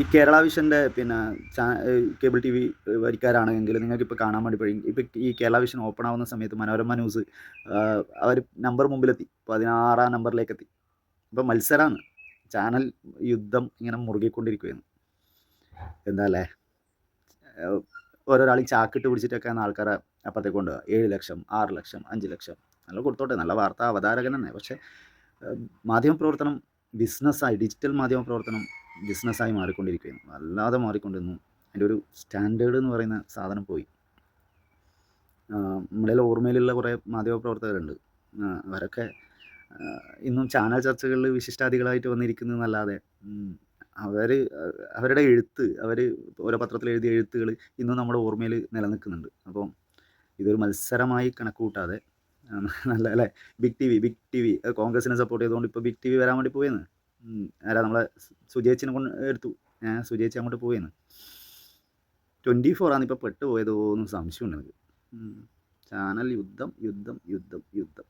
ഈ കേരള വിഷൻ്റെ പിന്നെ cable T V വരിക്കാരാണെങ്കിൽ നിങ്ങൾക്കിപ്പോൾ കാണാൻ വേണ്ടി കഴിയും. ഇപ്പോൾ ഈ കേരള വിഷൻ ഓപ്പൺ ആവുന്ന സമയത്ത് മനോരമ ന്യൂസ് അവർ നമ്പർ മുമ്പിലെത്തി, 16-ാം നമ്പറിലേക്കെത്തി. ഇപ്പോൾ മത്സരമാണ്, ചാനൽ യുദ്ധം ഇങ്ങനെ മുറുകിക്കൊണ്ടിരിക്കുകയാണ്. എന്താ അല്ലേ, ഓരോരാൾ ചാക്കിട്ട് പിടിച്ചിട്ടൊക്കെയാണ് ആൾക്കാരെ അപ്പുറത്തേക്ക് കൊണ്ടുപോകുക. 7 ലക്ഷം, 6 ലക്ഷം, 5 ലക്ഷം, നല്ല കൊടുത്തോട്ടെ, നല്ല വാർത്താ അവതാരകൻ തന്നെ. പക്ഷേ മാധ്യമപ്രവർത്തനം ബിസിനസ്സായി, ഡിജിറ്റൽ മാധ്യമപ്രവർത്തനം ബിസിനസ്സായി മാറിക്കൊണ്ടിരിക്കുകയാണ്, വല്ലാതെ മാറിക്കൊണ്ടിരുന്നു. അതിൻ്റെ ഒരു സ്റ്റാൻഡേർഡ് എന്ന് പറയുന്ന സാധനം പോയി. നമ്മുടെ ഓർമ്മയിലുള്ള കുറേ മാധ്യമപ്രവർത്തകരുണ്ട്, അവരൊക്കെ ഇന്നും ചാനൽ ചർച്ചകളിൽ വിശിഷ്ടാതികളായിട്ട് വന്നിരിക്കുന്നതെന്നല്ലാതെ അവരുടെ എഴുത്ത്, അവർ ഓരോ പത്രത്തിൽ എഴുതിയ എഴുത്തുകൾ ഇന്നും നമ്മുടെ ഓർമ്മയിൽ നിലനിൽക്കുന്നുണ്ട്. അപ്പോൾ ഇതൊരു മത്സരമായി കണക്ക് കൂട്ടാതെ നല്ല അല്ലേ, ബിഗ് ടി വി കോൺഗ്രസിനെ സപ്പോർട്ട് ചെയ്തുകൊണ്ട് ഇപ്പോൾ ബിഗ് ടി വി വരാൻ വേണ്ടി പോയെന്ന്. ആരാ, നമ്മളെ സുജേച്ചിനെ കൊണ്ട് എടുത്തു, സുജേച്ചി അങ്ങോട്ട് പോയെന്ന്. 24 ഇപ്പോൾ പെട്ടുപോയതോ എന്ന് സംശയമുണ്ട് എനിക്ക്. ചാനൽ യുദ്ധം യുദ്ധം യുദ്ധം യുദ്ധം.